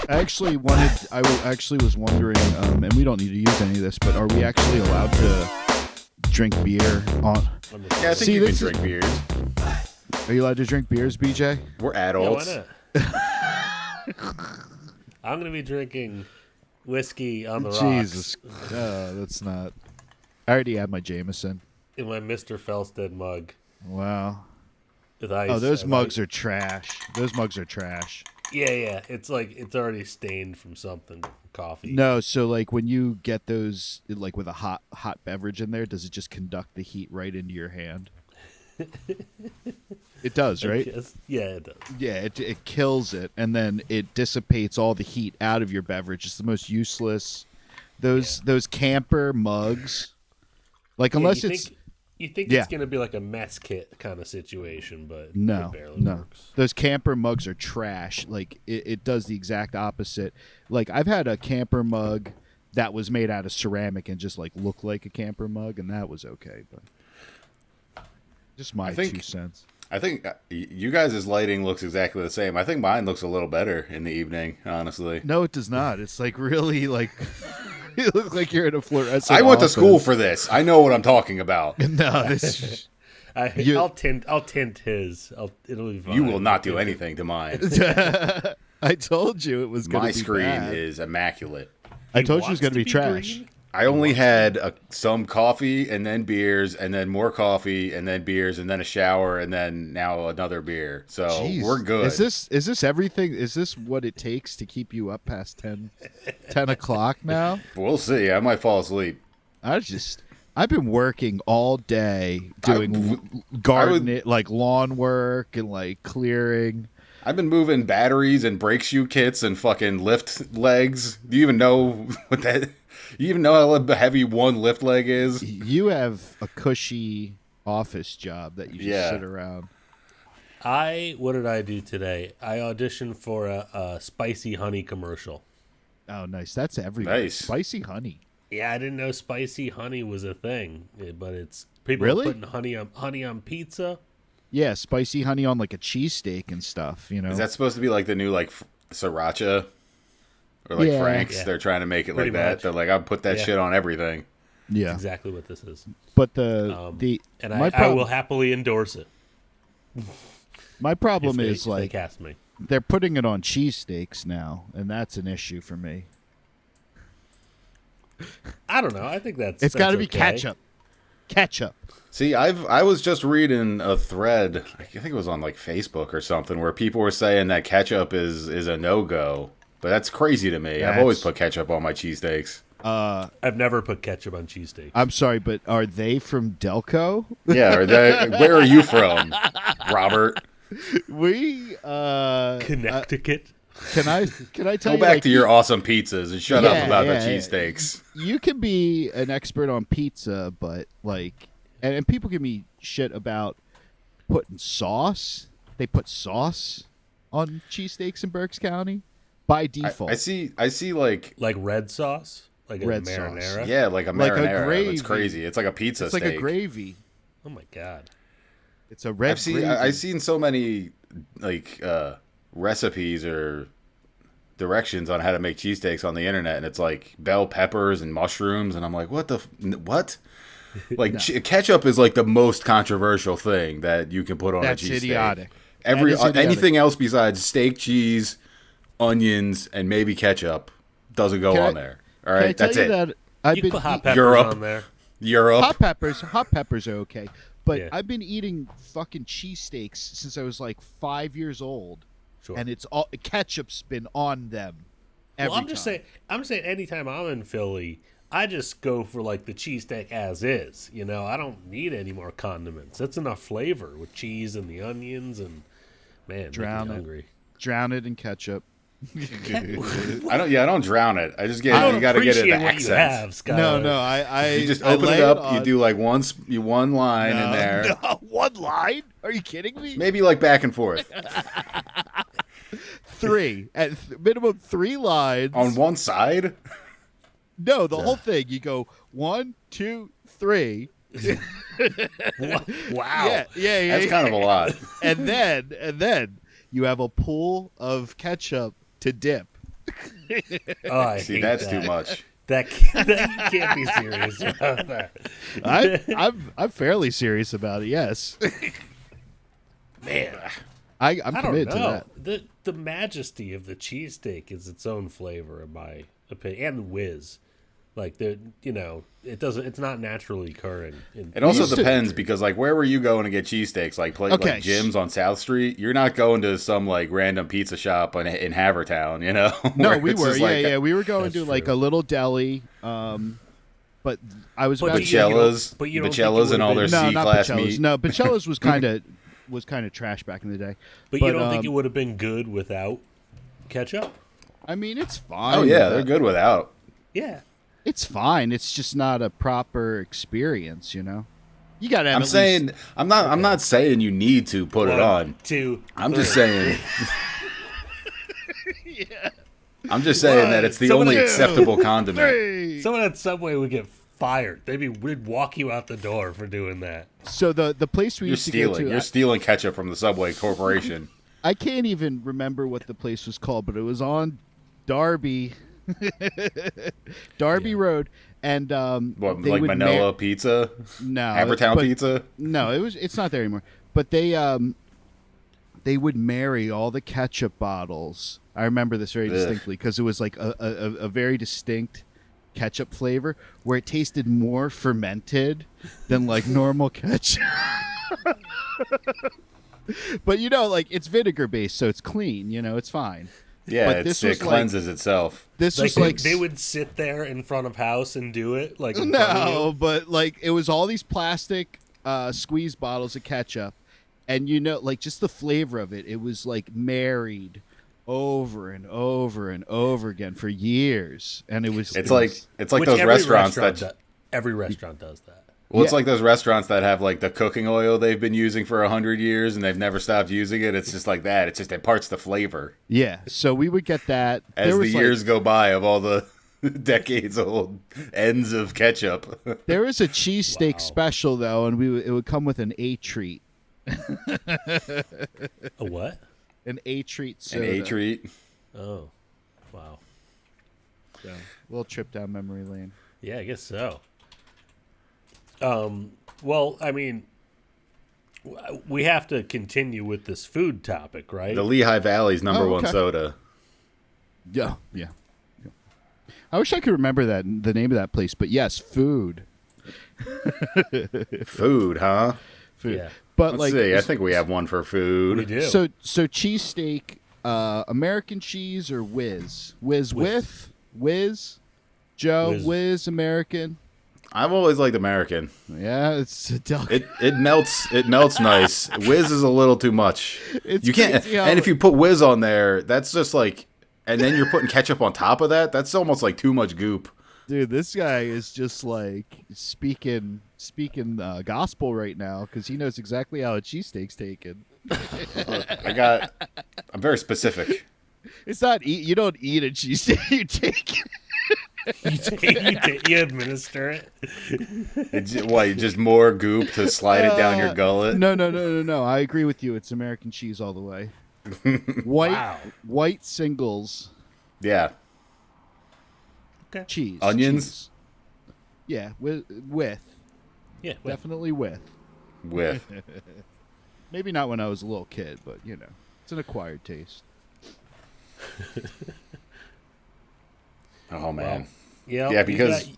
actually was wondering, and we don't need to use any of this, but are we actually allowed to drink beer on? Yeah, I think you can drink beers. Are you allowed to drink beers, BJ? We're adults. Yeah, why not? I'm gonna be drinking whiskey on the Jesus, rocks. that's not. I already had my Jameson. In my Mr. Felsted mug. Wow. With ice. Oh, those mugs are trash. Those mugs are trash. Yeah. It's like it's already stained from something, coffee. No, so like when you get those, like with a hot beverage in there, does it just conduct the heat right into your hand? It does, right? Yeah, it does. Yeah, it kills it, and then it dissipates all the heat out of your beverage. It's the most useless. Those camper mugs, like unless it's. You think it's going to be like a mess kit kind of situation, but it barely works. Those camper mugs are trash. Like, it does the exact opposite. Like, I've had a camper mug that was made out of ceramic and just, like, looked like a camper mug, and that was okay. But just my 2 cents. I think you guys' lighting looks exactly the same. I think mine looks a little better in the evening, honestly. No, it does not. It's, like, really, like... You look like you're in a fluorescent I went office. to school for this. I know what I'm talking about. No, this. I'll tint his. It'll be fine. You will not do anything to mine. I told you it was going to be My screen bad. is immaculate. I told you it was going to be trash. Green? I only had some coffee and then beers and then more coffee and then beers and then a shower and then now another beer. So we're good. Is this everything? Is this what it takes to keep you up past 10 o'clock now? We'll see. I might fall asleep. I've been working all day doing like lawn work and like clearing. I've been moving batteries and brake shoe kits and fucking lift legs. Do you even know what that... You even know how heavy one lift leg is? You have a cushy office job that you just sit around. What did I do today? I auditioned for a spicy honey commercial. Oh, nice. That's everywhere. Nice. Spicy honey. Yeah, I didn't know spicy honey was a thing, but it's people Really? are putting honey on pizza. Yeah, spicy honey on like a cheesesteak and stuff, you know. Is that supposed to be like the new like sriracha? Or like Frank's, they're trying to make it Pretty like that. much. They're like, I'll put that shit on everything. Yeah, That's exactly what this is. but I will happily endorse it. My problem is they like cast me. they're putting it on cheesesteaks now, and that's an issue for me. I don't know. I think It's got to be okay. ketchup. Ketchup. See, I was just reading a thread, I think it was on like Facebook or something, where people were saying that ketchup is a no-go. But that's crazy to me. I've always put ketchup on my cheesesteaks. I've never put ketchup on cheesesteak. I'm sorry, but are they from Delco? Yeah, where are you from, Robert? We Connecticut. Can I tell Go you? back to your awesome pizzas and shut up about the cheesesteaks. You can be an expert on pizza, but like, and people give me shit about putting sauce. They put sauce on cheesesteaks in Berks County by default. I see like red sauce, like red a marinara. sauce. Yeah, like a Like a marinara. gravy. It's crazy. It's like a pizza It's steak. like a gravy. Oh my god. It's a red gravy. I've seen so many like recipes or directions on how to make cheesesteaks on the internet, and it's like bell peppers and mushrooms, and I'm like, what? Like ketchup is like the most controversial thing that you can put on a cheesesteak. That's idiotic. Anything else besides steak, cheese, onions, and maybe ketchup doesn't go on there. All right, that's it. That I've You been put hot eat- peppers Europe. on there. Europe. Hot peppers are okay, but Yeah. I've been eating fucking cheesesteaks since I was like 5 years old, Sure. and it's all ketchup's been on them. Well, I'm just saying anytime I'm in Philly, I just go for like the cheesesteak as is. You know, I don't need any more condiments. That's enough flavor with cheese and the onions and man, Drown making me it. hungry. Drown it in ketchup. I don't drown it. I just get I don't you got to get it appreciate the what accent. you have, Schuyler. No, I You just I open lay it up. on- You do like one line in there. No, one line? Are you kidding me? Maybe like back and forth Three at minimum 3 lines on one side. No, the whole thing. You go 1, 2, 3. Wow. Yeah. That's kind of a lot. And then you have a pool of ketchup to dip. I See, hate that's that. too much. That you can't be serious about that. I'm fairly serious about it. Yes, Man, I'm I don't committed to know. that. The majesty of the cheesesteak is its own flavor, in my opinion, and whiz. Like it's not naturally occurring. It also used to- depends because, like, where were you going to get cheesesteaks? Like, Okay. like Jim's on South Street. You're not going to some like random pizza shop in Havertown, you know? No, Where we it's were. just Yeah, like yeah. We were going That's to like true. a little deli. But I was But about do to you- Bachellas, but you don't think it Bachellas, and all their would've no, C not class Bachellas. meat. No, Bachellas was kind of trash back in the day. But you don't think it would have been good without ketchup? I mean, it's fine. Oh yeah, with they're that. good without. Yeah. It's fine. It's just not a proper experience, you know. You gotta have. I'm at saying least, I'm not saying you need to put it on. 1, 2. I'm just 3. saying. I'm just saying that it's the Someone- only acceptable condiment. Hey! Someone at Subway would get fired. We'd walk you out the door for doing that. So the place we You're used to go stealing. to, You're stealing ketchup from the Subway Corporation. I can't even remember what the place was called, but it was on Darby, Yeah. Road, and What, they like would Manila Pizza? no, Havertown but- Pizza? No, it's not there anymore. But they would marry all the ketchup bottles. I remember this very Ugh. distinctly because it was like a very distinct ketchup flavor where it tasted more fermented than like normal ketchup. But like it's vinegar based, so it's clean. It's fine. Yeah, But this it was like- cleanses itself. This Like, was like they would sit there in front of house and do it. Like in front of no, you. but like it was all these plastic squeeze bottles of ketchup, and like just the flavor of it. It was like married over and over and over again for years, and it was. It's it like was- those every restaurants that. restaurant every restaurant does that. Well, it's Yeah. like those restaurants that have like the cooking oil they've been using for 100 years and they've never stopped using it. It's just like that. It's just imparts the flavor yeah. So we would get that as There the was, like- years go by of all the decades old ends of ketchup. There was a cheesesteak Wow. special though, and it would come with an A treat, A what? an A treat An soda. A treat. Oh, wow. So, little trip down memory lane. Yeah, I guess so. Well, I mean, we have to continue with this food topic, right? The Lehigh Valley's number Oh, one okay. soda. Yeah. I wish I could remember the name of that place, but yes, food. Food, huh? Food. Yeah. But Let's like, see. I think we have one for food. We do. So cheesesteak, American cheese or whiz? Whiz with? Whiz? Joe, Whiz. whiz American. I've always liked American. Yeah, it's a It melts. It melts nice. Whiz is a little too much. It's You can't. crazy how- And if you put Whiz on there, that's just like. And then you're putting ketchup on top of that. That's almost like too much goop. Dude, this guy is just like speaking gospel right now because he knows exactly how a cheesesteak's taken. I'm very specific. It's not you don't eat a cheesesteak, you take it. you administer it. What? Just more goop to slide it down your gullet. No. I agree with you. It's American cheese all the way. White Wow. white singles Yeah. Okay. cheese. Onions? cheese. Yeah, with Yeah. Well, definitely with. With. Maybe not when I was a little kid, but it's an acquired taste. Oh man. yeah. Yeah, because-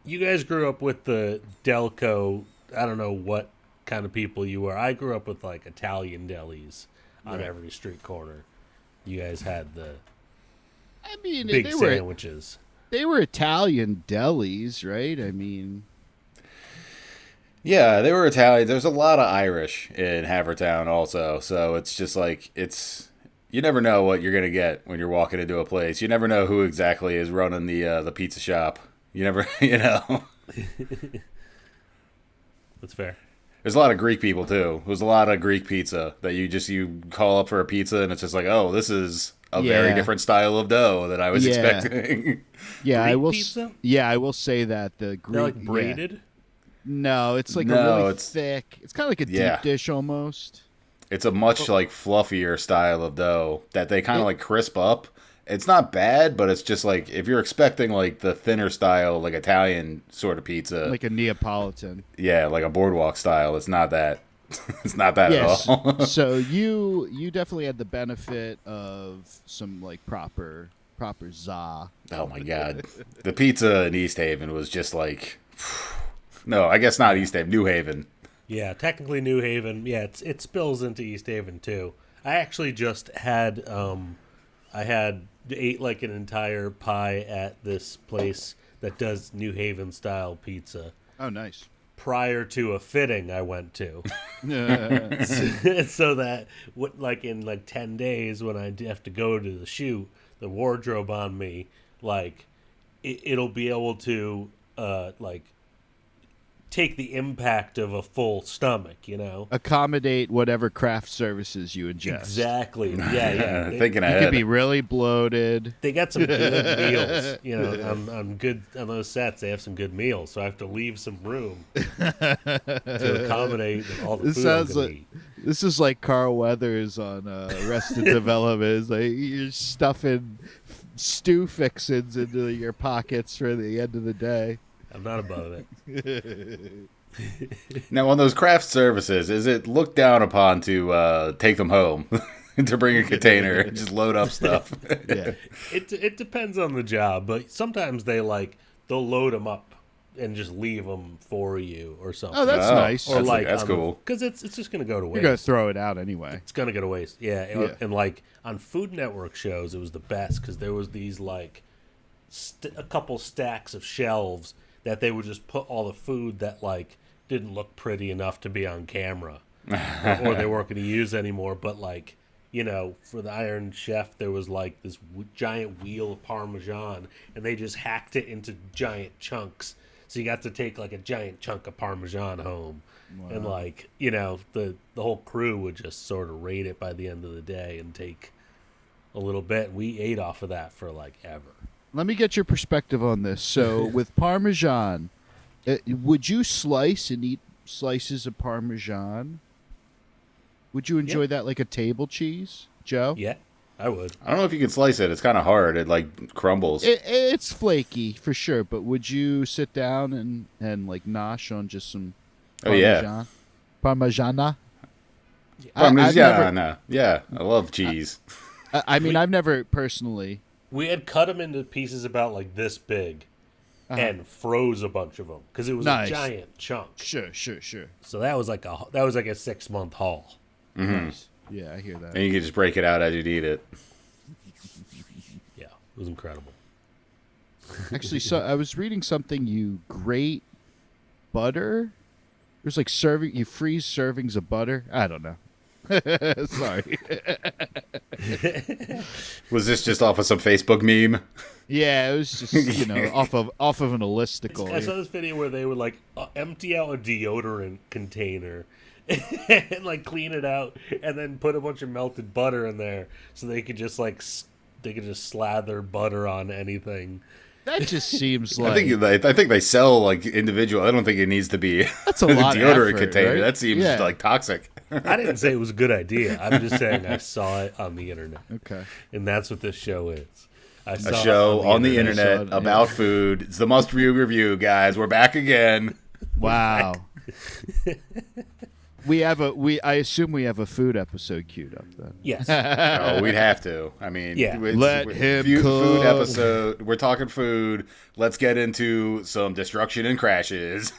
you guys grew up with the Delco. I don't know what kind of people you were. I grew up with like Italian delis on every street corner. You guys had the I mean, big they were sandwiches. Italian delis, right? I mean, Yeah, they were Italian. There's a lot of Irish in Havertown also. So it's just like you never know what you're gonna get when you're walking into a place. You never know who exactly is running the pizza shop. You never That's fair. There's a lot of Greek people too. There's a lot of Greek pizza that you call up for a pizza and it's just like, oh, this is a very Yeah. different style of dough than I was Yeah. expecting. yeah, I Greek will. pizza? Yeah, I will say that the Greek. They're like yeah. braided. No, it's like a No, really it's- thick. It's kind of like a Yeah. deep dish almost. It's a much like fluffier style of dough that they kind of like crisp up It's not bad, but it's just like if you're expecting like the thinner style, like Italian sort of pizza, Like a Neapolitan. yeah, like a boardwalk style. It's not that. It's not that Yes. at all. So you definitely had the benefit of some like proper za. Oh my god, the pizza in East Haven was just like, no, I guess not East Haven, New Haven. Yeah, technically New Haven. Yeah, it spills into East Haven too. I actually just had ate like an entire pie at this place that does New Haven style pizza Oh, nice. prior to a fitting I went to. Uh, So that like in like 10 days when I have to go to the shoot, the wardrobe on me, like it'll be able to like take the impact of a full stomach, you know. accommodate whatever craft services you ingest. Exactly. Yeah. Thinking You ahead. could be really bloated. They got some good meals, you know. On those sets, they have some good meals, so I have to leave some room to accommodate all the This food I'm sounds gonna like eat. this is like Carl Weathers on Arrested Development. It's like you're stuffing stew fixins into your pockets for the end of the day. I'm not above it. Now, on those craft services, is it looked down upon to take them home, to bring a container and just load up stuff? Yeah. It depends on the job, but sometimes they'll load them up and just leave them for you or something. Oh, that's nice. Or that's cool. because it's just gonna go to waste. You're gonna throw it out anyway. It's gonna go to waste. Yeah, Yeah. and like on Food Network shows, it was the best because there was these like a couple stacks of shelves that they would just put all the food that like didn't look pretty enough to be on camera, or they weren't going to use anymore. But like, you know, for the Iron Chef, there was like this giant wheel of Parmesan, and they just hacked it into giant chunks. So you got to take like a giant chunk of Parmesan home, and like, you know, the whole crew would just sort of rate it by the end of the day and take a little bit. We ate off of that for like ever. Let me get your perspective on this. So with Parmesan, would you slice and eat slices of Parmesan? Would you enjoy that like a table cheese, Joe? Yeah, I would. I don't know if you can slice it. It's kind of hard. It like crumbles. It's flaky for sure, but would you sit down and like nosh on just some Oh, yeah. Parmigiana? Parmigiana. Yeah, I love cheese. I mean, I've never personally. We had cut them into pieces about like this big, and froze a bunch of them because it was Nice. a giant chunk. Sure. So that was like a 6-month haul. Nice. Yeah, I hear that. And you can just break it out as you eat it. Yeah, it was incredible. Actually, so I was reading something. You grate butter. There's like you freeze servings of butter. I don't know. Sorry. Was this just off of some Facebook meme? Yeah, it was just off of an listicle. I saw this video where they would like empty out a deodorant container and like clean it out, and then put a bunch of melted butter in there, so they could just slather butter on anything. That just seems like I think they sell like individual. I don't think it needs to be that's a lot of deodorant effort, container. right? That seems Yeah. like toxic. I didn't say it was a good idea. I'm just saying I saw it on the internet, Okay. and that's what this show is. I saw A it show on the internet internet. about food. It's the Must Review, guys. We're back again. Wow. I assume we have a food episode queued up then. Yes. Oh, we'd have to. I mean, Yeah. Let him food cook. episode. We're talking food. Let's get into some destruction and crashes.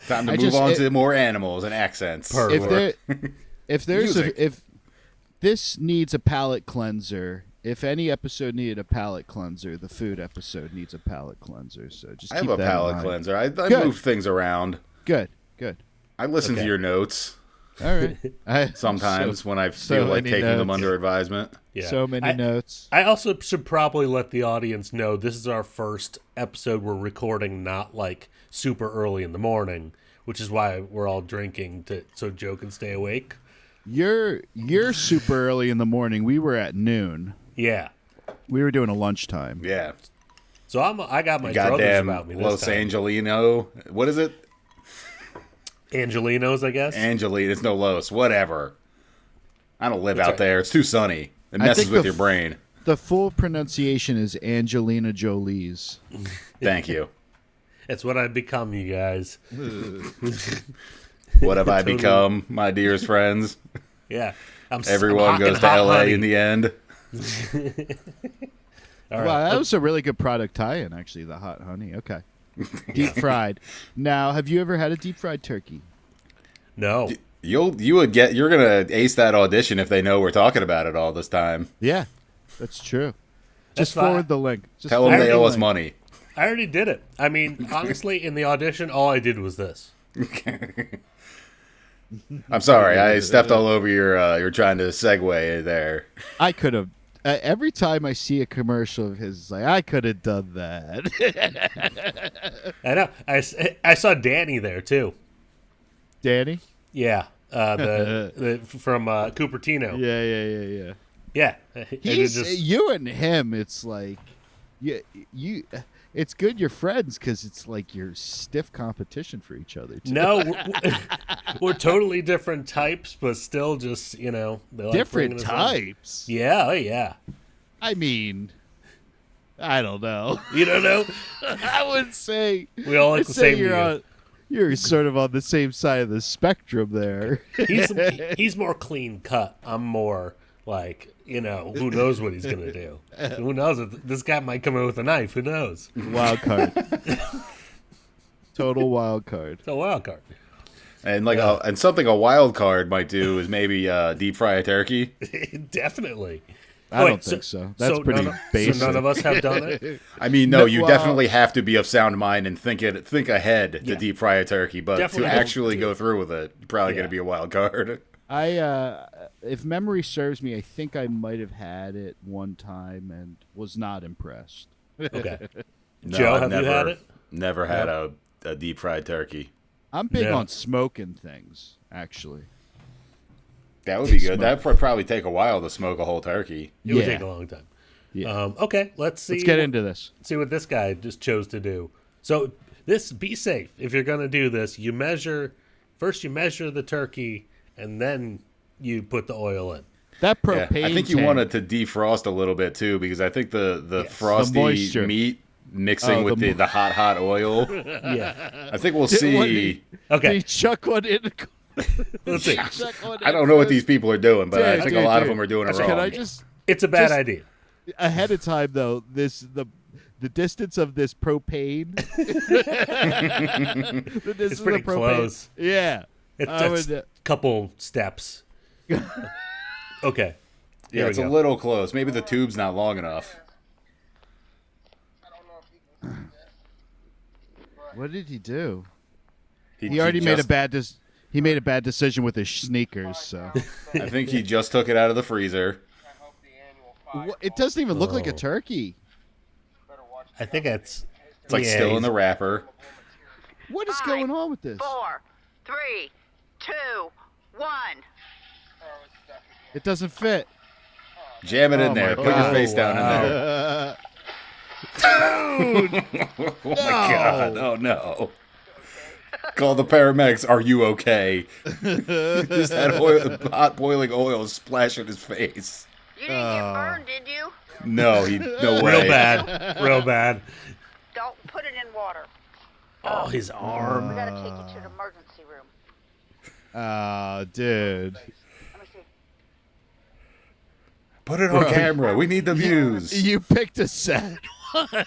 Time to move on to more animals and accents. Perfect. If this needs a palate cleanser, if any episode needed a palate cleanser, the food episode needs a palate cleanser. So just I keep have a that in palate mind. cleanser. I Good. move things around. Good. I listen to Okay. your notes All right. sometimes when I so feel like many taking them notes. under advisement. Yeah. So many notes. I also should probably let the audience know this is our first episode we're recording not like super early in the morning, which is why we're all drinking so Joe can stay awake. You're super early in the morning. We were at noon. Yeah. We were doing a lunchtime. Yeah. So I got my druthers Goddamn about me this Los time. Angelino. What is it? Angelinos, I guess. Angelino. It's no Los. Whatever. I don't live That's out right. there. It's too sunny. It I messes think with your brain. The full pronunciation is Angelina Jolie's. Thank you. It's what I've become, you guys. What have I Totally. become, my dearest friends? Yeah. I'm Everyone goes to hot LA honey. in the end. All right. Wow, that was a really good product tie-in, actually, the hot honey. Okay. Deep fried. Now, have you ever had a deep fried turkey? No. You're gonna ace that audition if they know we're talking about it all this time. Yeah, that's true. That's Just forward fine. the link. Just Tell them forward they the owe us link. money. I already did it. I mean, honestly, in the audition, all I did was this. I'm sorry, I stepped all over you're trying to segue there. I could have. Every time I see a commercial of his, it's like, I could have done that. I know. I saw Danny there, too. Danny? Yeah. The from Cupertino. Yeah. Yeah. And it He's just- you and him. It's like you. It's good you're friends because it's like you're stiff competition for each other. Too. No, we're totally different types, but still just, they like Different bringing us in. types. Yeah, oh yeah. I mean, I don't know. You don't know? I would say We all like I'd the say same. you're sort of on the same side of the spectrum there. He's more clean cut. I'm more like, who knows what he's gonna do? Who knows? This guy might come in with a knife. Who knows? Wild card. Total wild card. It's a wild card. And and something a wild card might do is maybe deep fry a turkey. Definitely. I Wait, don't think so. That's pretty basic. So none of us have done it. I mean, no, No, you well- definitely have to be of sound mind and think ahead to Yeah. deep fry a turkey, but Definitely to don't actually do go it. through with it, you're probably Yeah. going to be a wild card. If memory serves me, I think I might have had it one time and was not impressed. Okay. No, Joe, I've have you had it? Never had a deep fried turkey. I'm big No. on smoking things, actually. That would be good. Smoke. That would probably take a while to smoke a whole turkey. It would Yeah. take a long time. Yeah. Okay, let's see. Let's get into this. See what this guy just chose to do. So be safe. If you're going to do this, you measure the turkey and then you put the oil in. That Yeah, propane I think you tank- want it to defrost a little bit too, because I think the Yes. frosty The moisture. meat mixing Oh, with the the hot oil. Yeah. I think we'll Did- what see. Did Okay. he chuck one in? Let's see. Chuck one I in don't know what first? these people are doing, but I Dude, think a dude, lot of dude. them are doing it Can wrong. I just It's a bad Just- idea. ahead of time though? The distance of this propane. It's pretty close. Yeah. It's I just would, a couple steps. Okay. Yeah, Here it's we a go. little close. Maybe the tube's not long enough. what did he do? He He made a just- bad he made a bad decision with his sneakers. So I think he just took it out of the freezer. it doesn't even look like a Oh. turkey. I think it's It's still in the wrapper. What is going on with this? 4, 3, 2, 1. It doesn't fit. Jam it in Oh there. my Put your God. face down Wow. in there. Dude, Oh my god. Oh no. Call the paramedics. Are you okay? Just had hot boiling oil splash in his face. You didn't get burned, did you? No, no way. real bad. Real bad. Don't put it in water. Oh, his arm. We gotta take you to the emergency room. dude. Let me see. Put it on camera. We need the views. You picked a sad one. Do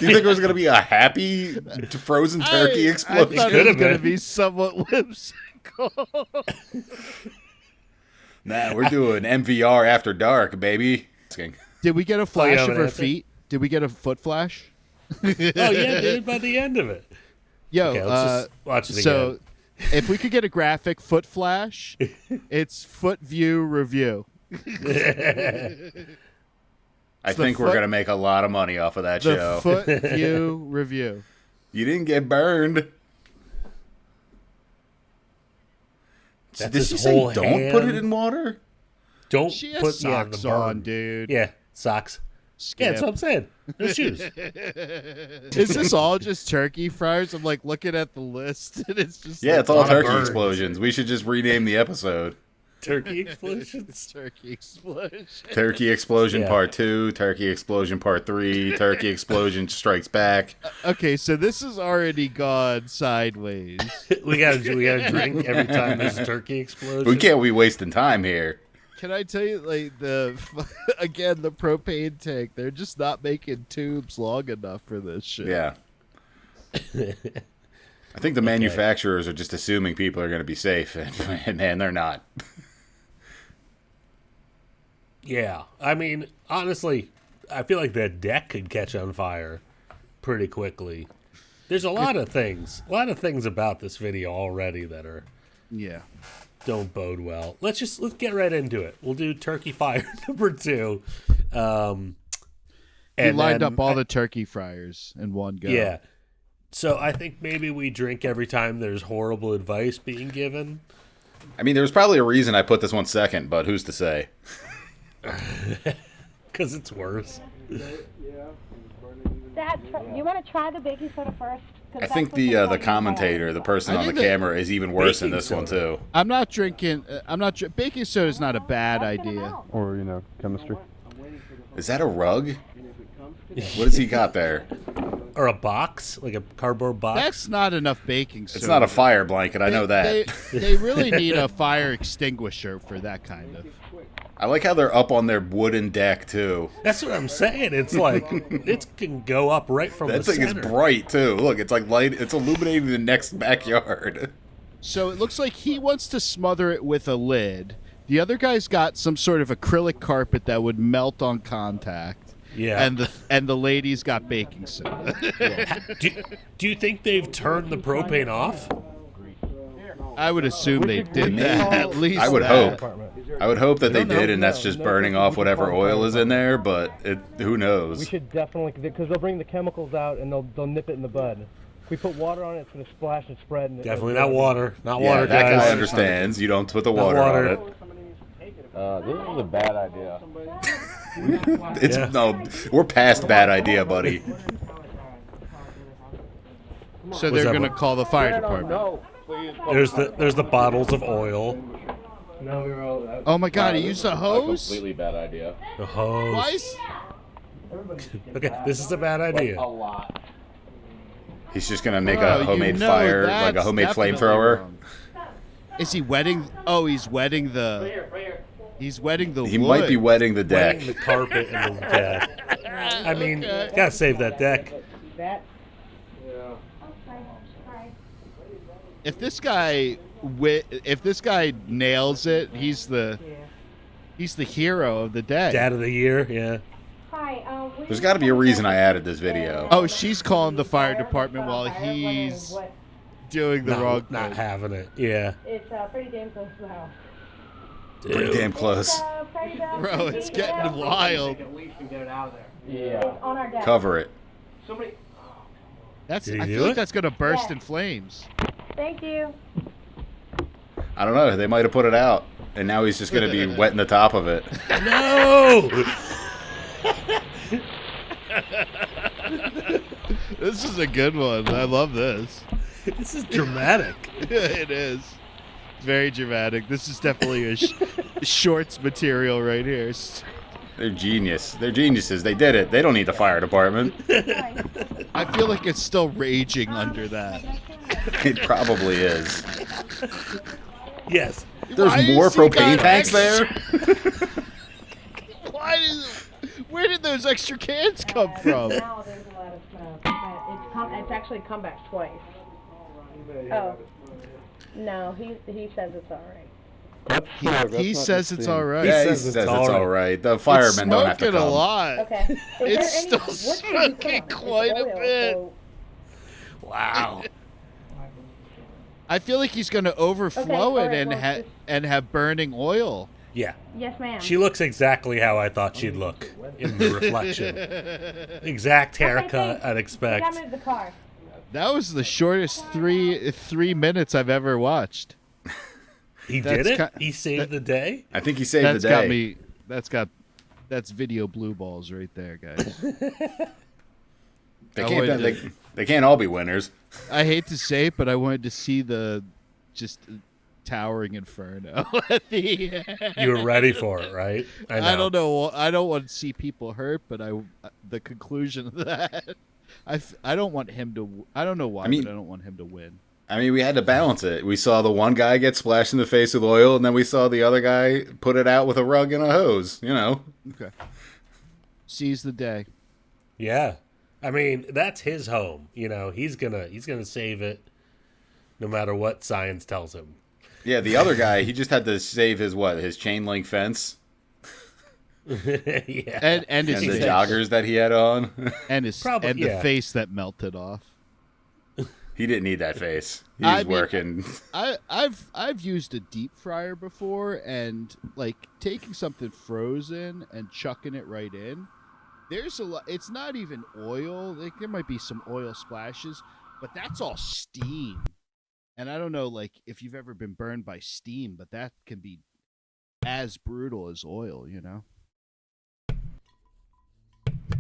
you think it was going to be a happy frozen turkey I explosion? thought it Could was have going to been. be somewhat whimsical. Nah, we're doing MVR after dark, baby. Did we get a flash have of an her answer? feet? Did we get a foot flash? Oh yeah, dude. By the end of it. Yo, Okay, let's just watch it so again. if we could get a graphic foot flash, it's foot view review. I the think we're foot- going to make a lot of money off of that The show. foot view review. You didn't get burned. That's Did his she say whole don't put it hand. in water? Don't She has put socks the on, burn. dude. Yeah, socks. Yeah, that's what I'm saying. They're shoes. Is this all just turkey fryers? I'm like looking at the list, and it's just Yeah, like, it's all lot of turkey burns. explosions. We should just rename the episode. Turkey explosions. Turkey explosion. Turkey explosion Yeah. part 2, turkey explosion part 3, turkey explosion strikes back. Okay, so this has already gone sideways. we gotta drink every time there's a turkey explosion. We can't be wasting time here. Can I tell you, like, the propane tank, they're just not making tubes long enough for this shit. Yeah. I think the manufacturers are just assuming people are going to be safe, and they're not. Yeah, I mean, honestly, I feel like that deck could catch on fire pretty quickly. There's a lot of things about this video already that Yeah. don't bode well. Let's get right into it. We'll do Turkey Fire number 2. He lined up all the turkey fryers in one go. Yeah. So I think maybe we drink every time there's horrible advice being given. I mean, there's probably a reason I put this one second, but who's to say? Because it's worse. Dad, you want to try the baking soda first? 'Cause I that's think what's gonna the go commentator, the person on the camera, is even worse in Baking this one, soda. too. I'm not drinking. Baking soda is not a bad That's gonna idea. melt. Or, chemistry. Is that a rug? What has he got there? Or a box, like a cardboard box. That's not enough baking soda. It's not a fire blanket, I know that. They really need a fire extinguisher for that kind of. I like how they're up on their wooden deck, too. That's what I'm saying. It's like it can go up right from That the thing is center. bright, too. Look, it's like light. It's illuminating the next backyard. So it looks like he wants to smother it with a lid. The other guy's got some sort of acrylic carpet that would melt on contact. Yeah. And the lady's got baking soda. Do you think they've turned the propane off? I would assume they did that. At least I would that. hope. I would hope that they did, and that's just burning off whatever oil is in there, but who We knows? should definitely, because they'll bring the chemicals out and they'll nip it in the bud. If we put water on it, it's going to splash and spread. And Definitely not water. Not Yeah, water, that guys. guy understands. You don't put the Not water water. on it. This is a bad idea. It's Yeah. no, we're past bad idea, buddy. So What's they're that, going to bud? call the fire department. No, please. There's the bottles of oil. No, we were all. Oh my God! He used a hose. Completely bad idea. The hose. Why is- Okay, this is a bad idea. A lot. He's just gonna make Oh, a you homemade know fire, like a that's homemade definitely flamethrower. wrong. Is he wetting? Oh, he's wetting the. He's wetting the He wood. might be wetting the deck. Wetting the carpet and the deck. I mean, gotta save that deck. That. If this guy nails it, he's the hero of the day. Dad of the year, yeah. Hi, There's got to be a reason I added this video. Oh, she's calling the fire department while he's doing the wrong Not thing. having it, yeah. It's pretty damn close to the house. Pretty damn close. Bro, it's getting wild. Yeah. It's on our desk. Cover it. That's. Did he I do feel like it? that's gonna burst Yeah. in flames. Thank you. I don't know. They might have put it out, and now he's just gonna be wetting the top of it. No! This is a good one. I love this. This is dramatic. It is. It's very dramatic. This is definitely a shorts material right here. They're genius. They're geniuses. They did it. They don't need the fire department. I feel like it's still raging under that. It probably is. Yes. There's Why more has he propane got tanks extra- there. Where did those extra cans come from? Now there's a lot of smoke. But it's actually come back twice. Oh. No, he says it's all right. He says it's all right. Yeah, he says says it's it's all all right. right. The It's firemen don't have to smoking a come. lot. Okay. Is It's there still what should we put smoking on? It's quite a oil, bit. so- Wow. I feel like he's going to overflow Okay, it and alright, well, just- and have burning oil. Yeah. Yes, ma'am. She looks exactly how I thought she'd look in the reflection. Exact haircut thanks. I'd We expect. got moved the car. That was the shortest three minutes I've ever watched. He did That's it? He saved the day? I think he saved That's the day. got me. That's video blue balls right there, guys. They I can't. wanted They can't all be winners. I hate to say it, but I wanted to see the just towering inferno at the end. You were ready for it, right? I don't know. I don't want to see people hurt, but the conclusion of that, I don't want him to. I don't know why, but I don't want him to win. I mean, we had to balance it. We saw the one guy get splashed in the face with oil, and then we saw the other guy put it out with a rug and a hose. You know. Okay. Seize the day. Yeah, I mean that's his home. You know, he's gonna save it, no matter what science tells him. Yeah, the other guy, he just had to save his chain link fence. Yeah, and his the face. joggers that he had on. And the face that melted off. He didn't need that face. He was working. I've used a deep fryer before, and like taking something frozen and chucking it right in. There's a lot. It's not even oil. Like, there might be some oil splashes, but that's all steam. And I don't know, like, if you've ever been burned by steam, but that can be as brutal as oil. You know?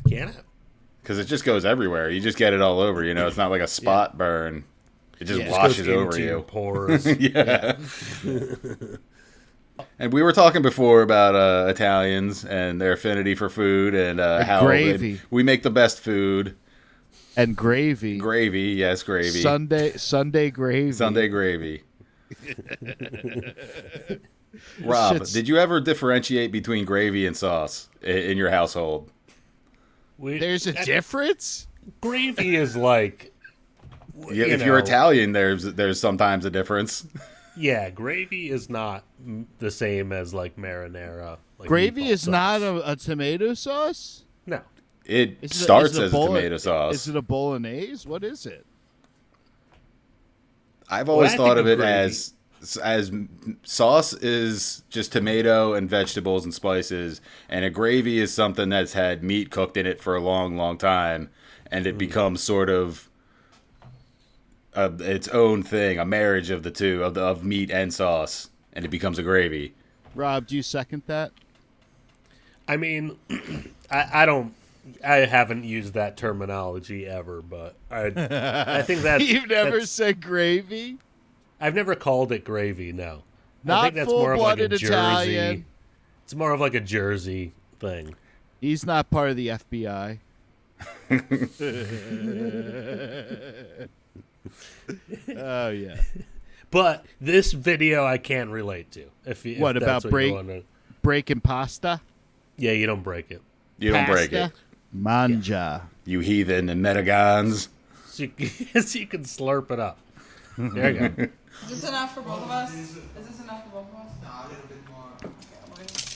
Can it? Because it just goes everywhere. You just get it all over. You know, it's not like a spot burn. It just washes goes over into your you. pores. Yeah. And we were talking before about Italians and their affinity for food and how gravy. We make the best food. And gravy. Gravy, yes, gravy. Sunday gravy. Sunday gravy. Rob, did you ever differentiate between gravy and sauce in your household? There's a difference? Gravy is like... Yeah, if you're Italian, there's sometimes a difference. Yeah, gravy is not the same as like marinara. Like gravy is sauce. not a tomato sauce? No. It starts as a tomato sauce. Is it a bolognese? What is it? I've always thought of it as sauce is just tomato and vegetables and spices, and a gravy is something that's had meat cooked in it for a long, long time, and it becomes sort of its own thing, a marriage of the two, of meat and sauce, and it becomes a gravy. Rob, do you second that? I mean, I haven't used that terminology ever, but I think that's... You've never said gravy? I've never called it gravy, no. Not I think that's more of like a full-blooded Italian. Jersey. It's more of like a Jersey thing. He's not part of the FBI. Oh, yeah. But this video I can relate to. If about breaking pasta? Yeah, you don't break it. You don't break it. Manja. You heathen and metagons. So you can slurp it up. There you go. Is this enough for both of us? Is this enough for both of us? No, a little bit more.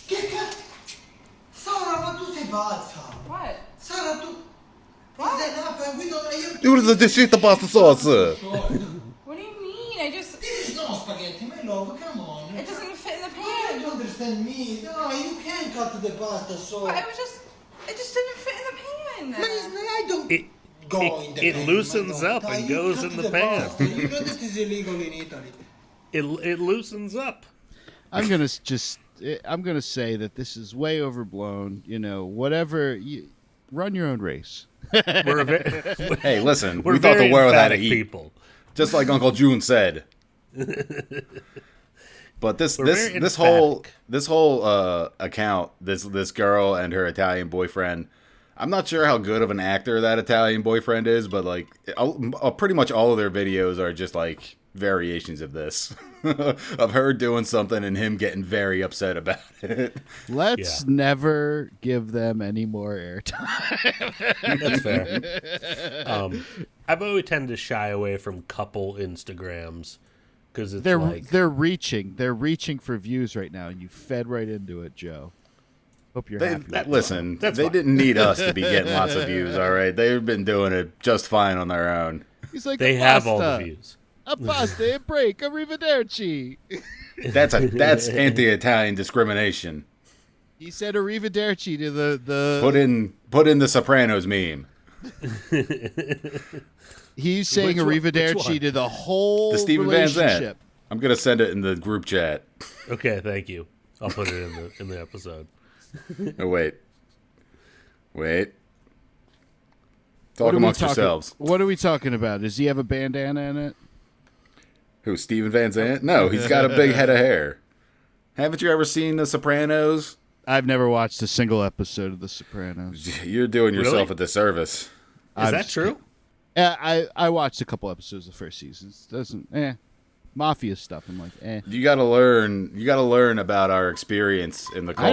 Che cazzo? Sara, ma tu sei pazza. What? Sara, tu... What? Is enough? We don't... You was the shit about the sauce. What do you mean? This is not spaghetti, my love. Come on. It doesn't fit in the You pan. don't understand me. No, you can't cut the pasta so... But it just didn't fit in the pan. I don't... It loosens up and goes in the pan. You know that is illegal in Italy. It loosens up. I'm gonna say that this is way overblown. You know, whatever. Run your own race. Hey, listen, We're we thought the world had to eat. people. Just like Uncle June said. But this whole account, this girl and her Italian boyfriend, I'm not sure how good of an actor that Italian boyfriend is, but like pretty much all of their videos are just like variations of this, of her doing something and him getting very upset about it. Let's never give them any more airtime. That's fair. I've always tended to shy away from couple Instagrams because it's they're reaching for views right now, and you fed right into it, Joe. Hope you're happy. Listen, That's they fine. didn't need us to be getting lots of views. All right, they've been doing it just fine on their own. He's like, they have all the views. A pasta, a break, arrivederci. That's anti-Italian discrimination. He said arrivederci to the Put in the Sopranos meme. He's saying arrivederci to the whole Stephen Van relationship. Zandt. I'm gonna send it in the group chat. Okay, thank you. I'll put it in the episode. Oh, wait. Talk amongst yourselves. What are we talking about? Does he have a bandana in it? Who, Steven Van Zandt? No, he's got a big head of hair. Haven't you ever seen The Sopranos? I've never watched a single episode of The Sopranos. You're doing yourself Really? a disservice. Is that true? I watched a couple episodes of the first season. It doesn't mafia stuff. I'm like, You got to learn about our experience in the culture.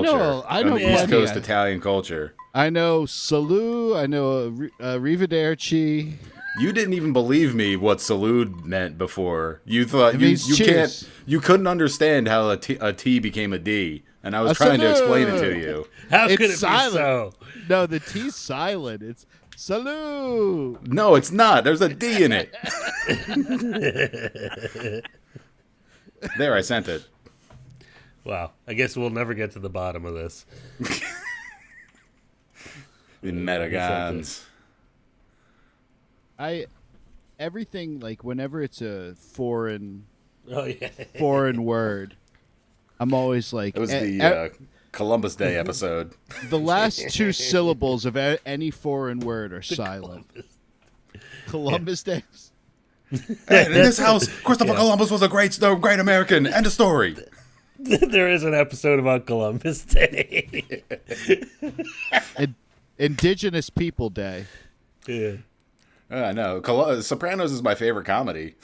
I know on the East plenty. Coast Italian culture. I know Salud. I know Arrivederci. You didn't even believe me what salute meant before. You thought It you means cheers. you couldn't understand how a T became a D, and I was trying to explain it to you. How It's could it silent. be so? No, the T's silent. It's Salud. No, it's not. There's a D in it. There, I sent it. Wow. I guess we'll never get to the bottom of this. The Metagons. Everything, like, whenever it's a foreign Oh yeah. foreign word, I'm always like, It was the Columbus Day episode. the last two syllables of any foreign word are silent. Columbus Day. Hey, in this house, Christopher Columbus was a great American. End of story. There is an episode about Columbus Day. Indigenous People Day. Yeah. I know. Sopranos is my favorite comedy.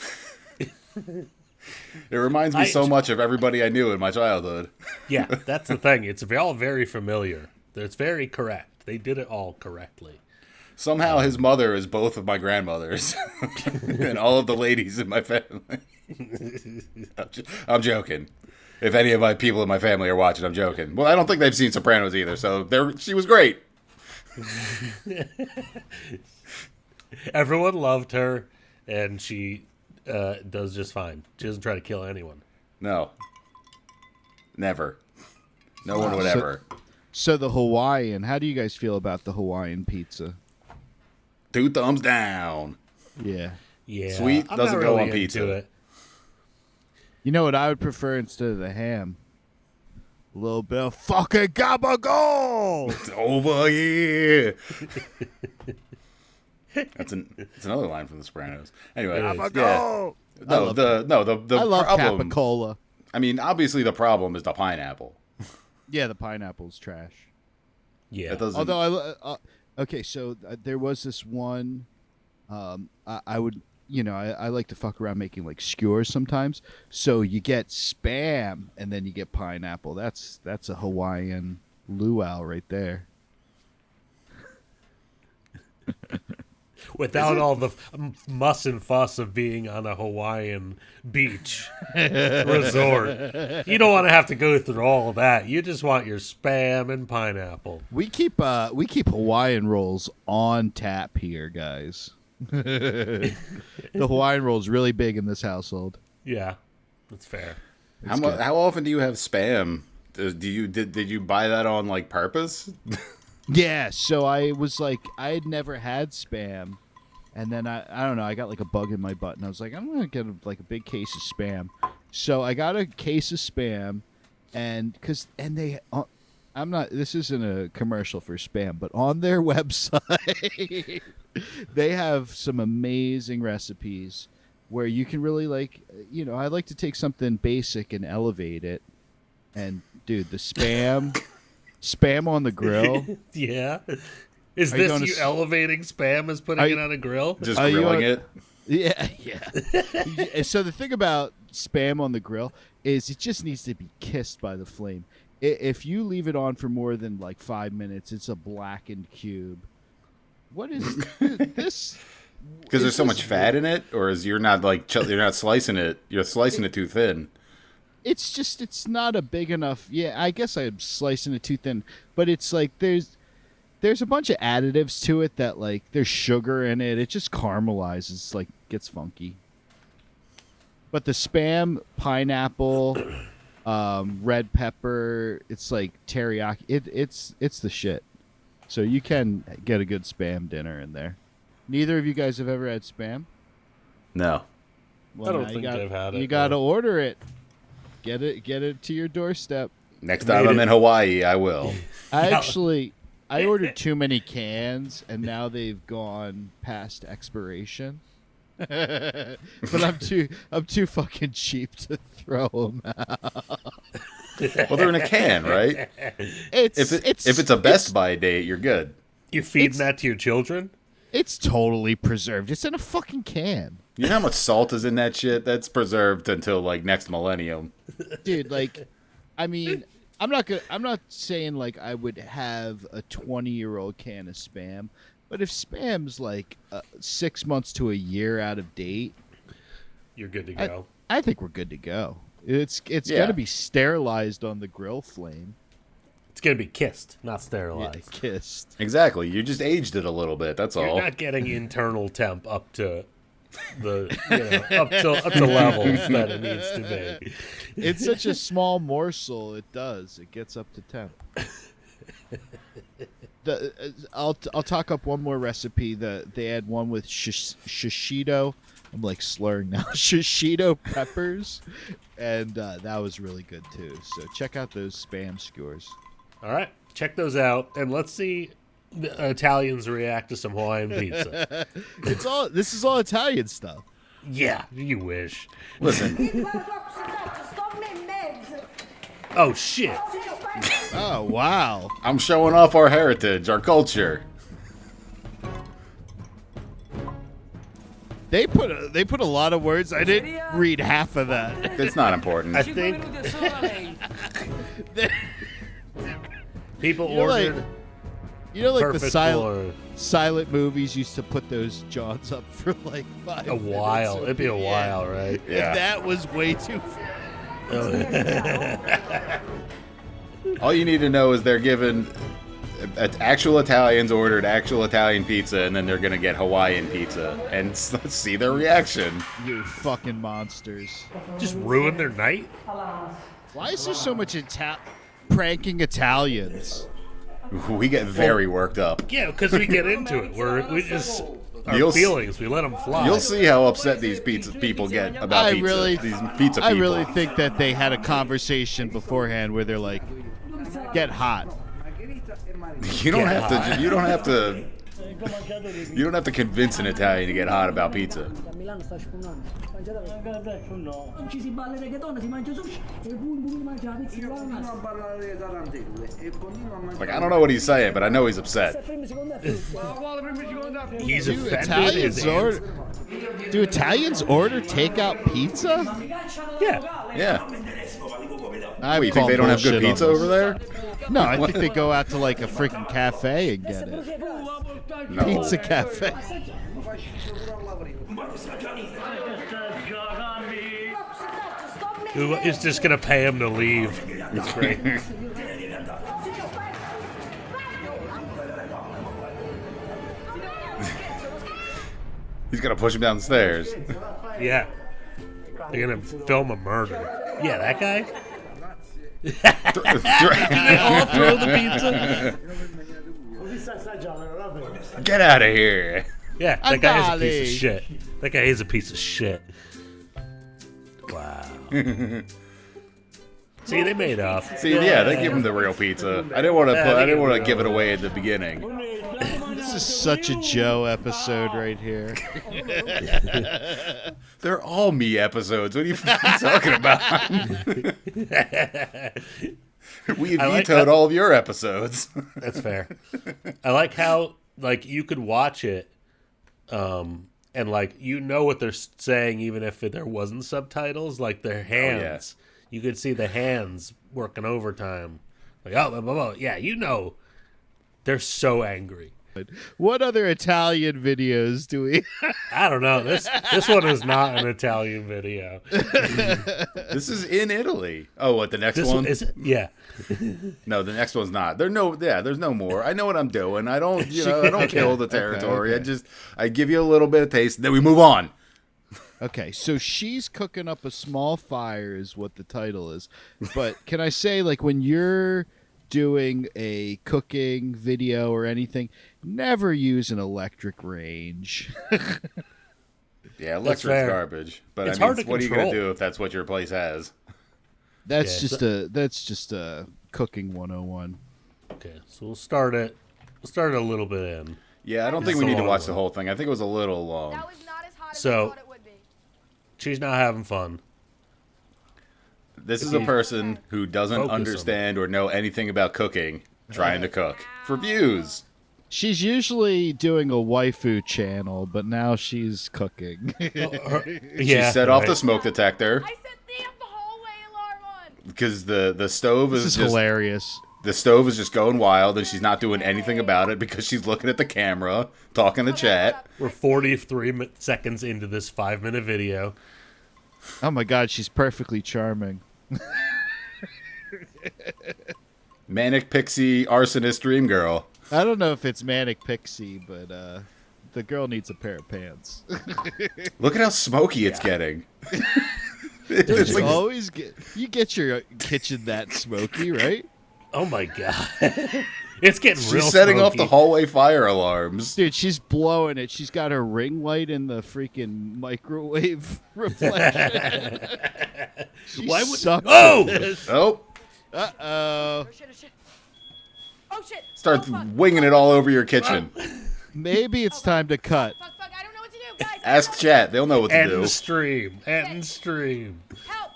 It reminds me so much of everybody I knew in my childhood. Yeah, that's the thing. It's all very familiar. It's very correct. They did it all correctly. Somehow his mother is both of my grandmothers and all of the ladies in my family. I'm joking. If any of my people in my family are watching, I'm joking. Well, I don't think they've seen Sopranos either, so she was great. Everyone loved her, and she does just fine. She doesn't try to kill anyone. No. Never. No one would ever. So the Hawaiian, how do you guys feel about the Hawaiian pizza? 2 thumbs down. Yeah. Yeah, Sweet I'm doesn't not go really on pizza. into it. You know what I would prefer instead of the ham? A little bit of fucking gabagool. It's over here. It's another line from The Sopranos. Anyway, Gabagool. the I love problem. capicola. I mean, obviously the problem is the pineapple. Yeah, the pineapple's trash. Yeah. It doesn't. Although okay, so there was this one. I would, I like to fuck around making like skewers sometimes. So you get Spam and then you get pineapple. That's a Hawaiian luau right there. Without all the muss and fuss of being on a Hawaiian beach resort. You don't want to have to go through all of that. You just want your Spam and pineapple. We keep Hawaiian rolls on tap here, guys. The Hawaiian roll is really big in this household. Yeah, that's fair. How often do you have Spam? Did you buy that on like purpose? Yeah, so I was like, I had never had Spam, and then I don't know, I got like a bug in my butt, and I was like, I'm gonna get a big case of Spam. So I got a case of Spam, this isn't a commercial for Spam, but on their website, they have some amazing recipes where you can really I like to take something basic and elevate it, and dude, the Spam on the grill. Yeah. Is Are you this gonna you elevating Spam as putting it on a grill? Just Are you grilling on- it? Yeah. So the thing about Spam on the grill is it just needs to be kissed by the flame. If you leave it on for more than like 5 minutes, it's a blackened cube. What is this? Because there's so much fat in it, or you're not slicing it. You're slicing it too thin. It's not a big enough. Yeah, I guess I'm slicing it too thin, but it's like there's a bunch of additives to it that like there's sugar in it. It just caramelizes, like gets funky. But the Spam, pineapple, red pepper, it's like teriyaki. It's the shit. So you can get a good Spam dinner in there. Neither of you guys have ever had Spam? No. Well, I don't now think I've had it. You got to order it. Get it to your doorstep. Next time I'm in Hawaii, I will. I ordered too many cans, and now they've gone past expiration. But I'm too fucking cheap to throw them out. Well, they're in a can, right? If it's a Best Buy date, you're good. You feeding that to your children? It's totally preserved. It's in a fucking can. You know how much salt is in that shit? That's preserved until like next millennium. Dude, like, I mean, I'm not saying like I would have a 20-year-old can of Spam, but if Spam's like 6 months to a year out of date, you're good to go. I think we're good to go. It's Yeah. got to be sterilized on the grill flame. It's gonna be kissed, not Yeah, sterilized. kissed. Exactly. You just aged it a little bit. That's You're all. not getting internal temp up to up to levels that it needs to be. It's such a small morsel. It gets up to temp. I'll talk up one more recipe. They had one with shishito. I'm like slurring now. Shishito peppers, and that was really good too. So check out those Spam skewers. All right, check those out, and let's see the Italians react to some Hawaiian pizza. This is all Italian stuff. Yeah, you wish. Listen. Oh shit! Oh wow! I'm showing off our heritage, our culture. They put a lot of words. I didn't read half of that. It's not important. I think people You know, ordered. like the perfect silent movies used to put those Johns up for like 5 a while. minutes. It'd be a while, right? Yeah. And that was way too. All you need to know is they're given actual Italians ordered actual Italian pizza, and then they're gonna get Hawaiian pizza, and let's see their reaction. You fucking monsters! Just ruin their night. Why is there so much pranking Italians? We get very worked up. Yeah, because we get into it. We just our You'll feelings. We let them fly. You'll see how upset these pizza people get about pizza. These pizza people. I really think that they had a conversation beforehand where they're like, "Get hot." You don't have to. You don't have to. You don't have to convince an Italian to get hot about pizza. Like, I don't know what he's saying, but I know he's upset. He's Do offended. Italians order takeout pizza? Yeah. Yeah. I You think they don't have good pizza over there? No, I think they go out to like a freaking cafe and get it. No. Pizza cafe. Who is just gonna pay him to leave? It's great. He's gonna push him downstairs. Yeah. They're gonna film a murder. Yeah, that guy. They all throw the pizza. Get out of here. Yeah, that guy is a piece of shit. That guy is a piece of shit. Wow. See, they made up. See, yeah, they give him the real pizza. I didn't want to put. I didn't want to give it away at the beginning. This is such a Joe episode right here. They're all me episodes. What are you talking about? We vetoed all of your episodes. That's fair. I like how you could watch it, and you know what they're saying even if there wasn't subtitles. Like their hands, you could see the hands working overtime. Like blah, blah, blah. Yeah, you know, they're so angry. What other Italian videos do we? I don't know. This one is not an Italian video. This is in Italy. Oh, what the next one? Is it? Yeah. No, the next one's not. There's no more. I know what I'm doing. I don't, I don't kill the territory. Okay. I give you a little bit of taste, then we move on. Okay, so she's cooking up a small fire is what the title is. But can I say, like, when you're doing a cooking video or anything, never use an electric range. Yeah, electric's garbage. But It's I mean, hard to what are you going to control. do if that's what your place has? That's just a cooking 101. Okay, so we'll start it. We'll start it a little bit in. Yeah, I don't think we need to watch the whole thing. I think it was a little long. So she's not having fun. This is a person who doesn't Focus on understand or know anything about cooking trying to cook for views. She's usually doing a waifu channel, but now she's cooking. She set off the smoke detector. I set the hallway alarm on. Because the stove This is just hilarious. The stove is just going wild, and she's not doing anything about it because she's looking at the camera, talking to chat. We're 43 seconds into this 5-minute video. Oh my god, she's perfectly charming. Manic Pixie Arsonist Dream Girl. I don't know if it's Manic Pixie, but the girl needs a pair of pants. Look at how smoky it's getting. Don't you always get your kitchen that smoky, right? Oh my god. It's getting real She's setting off smoky. the hallway fire alarms. Dude, she's blowing it. She's got her ring light in the freaking microwave reflection. Why would... sucks Oh! at this. Oh, Uh-oh. Oh shit! start Oh, fuck. winging it all over your kitchen. Maybe it's time to cut. Fuck! I don't know what to do, guys. Ask chat. They'll know what to End do. stream. End stream. Help!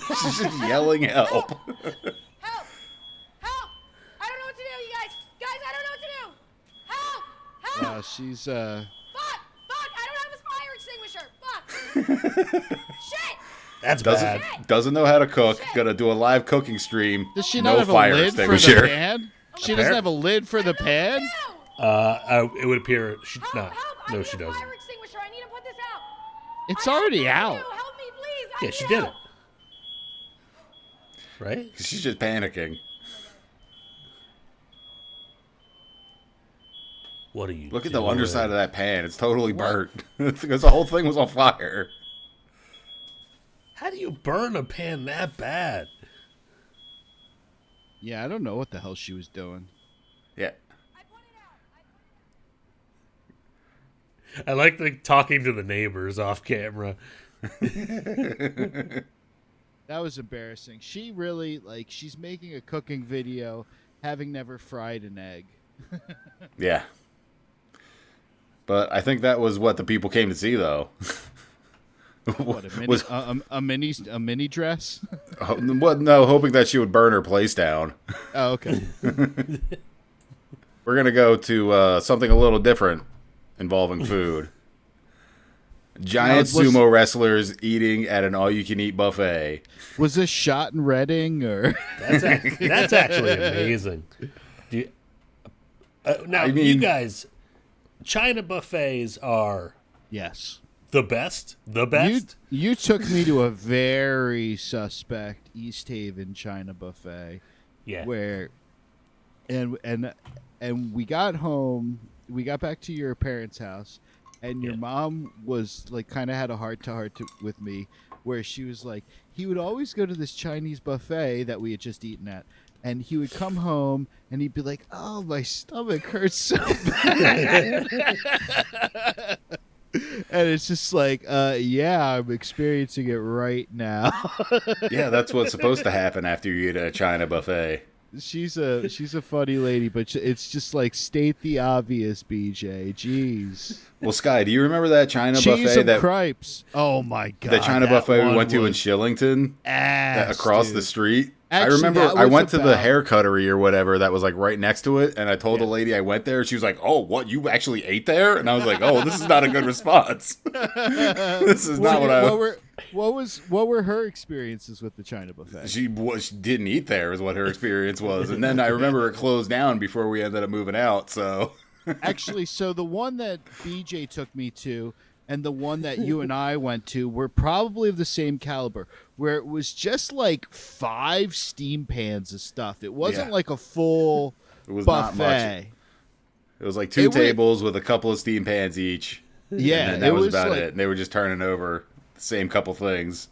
She's just yelling help. Help! I don't know what to do, you guys. Guys, I don't know what to do. Help! She's Fuck! I don't have a fire extinguisher. Fuck! Shit! That's bad. Doesn't know how to cook. Gonna do a live cooking stream. Does she no not have a fire lid for the extinguisher. pan? She doesn't have a lid for the pan? It would appear she's not. Help! No, she doesn't. Fire extinguisher. I need to put this out. It's already out. Help me, please. Yeah, she did it. Right? She's just panicking. What are you Look at the doing? underside of that pan. It's totally burnt. Because the whole thing was on fire. How do you burn a pan that bad? Yeah, I don't know what the hell she was doing. Yeah. I like the talking to the neighbors off camera. That was embarrassing. She really, she's making a cooking video having never fried an egg. Yeah. But I think that was what the people came to see, though. What, a mini dress? No, hoping that she would burn her place down. Oh, okay. We're going to go to something a little different involving food. Giant sumo wrestlers eating at an all-you-can-eat buffet. Was this shot in Reading, or? That's actually amazing. Now, you guys, China buffets are Yes. the best. The best. You took me to a very suspect East Haven China buffet. Yeah. Where, and we got home. We got back to your parents' house, and your mom was kind of had a heart-to-heart with me, where she was like, he would always go to this Chinese buffet that we had just eaten at, and he would come home and he'd be like, "Oh, my stomach hurts so bad." And it's just yeah, I'm experiencing it right now. Yeah, that's what's supposed to happen after you eat at a China buffet. She's a funny lady, but it's just state the obvious, BJ. Jeez. Well, Sky, do you remember that China Cheese buffet and cripes. Oh my god. the China that buffet we one went to in was Shillington across the dude. street? Actually, I remember that I was went to the about- hair cuttery or whatever that was right next to it, and I told the lady I went there. She was like, "Oh, what? You actually ate there?" And I was like, "Oh, this is not a good response. This is not what I." What were her experiences with the China buffet? She didn't eat there, is what her experience was, and then I remember it closed down before we ended up moving out. So Actually, so the one that BJ took me to and the one that you and I went to were probably of the same caliber, where it was just 5 steam pans of stuff. It wasn't Yeah. a full it was buffet. not much. It was two tables with a couple of steam pans each. Yeah, and then that was about like- it. And they were just turning over the same couple things.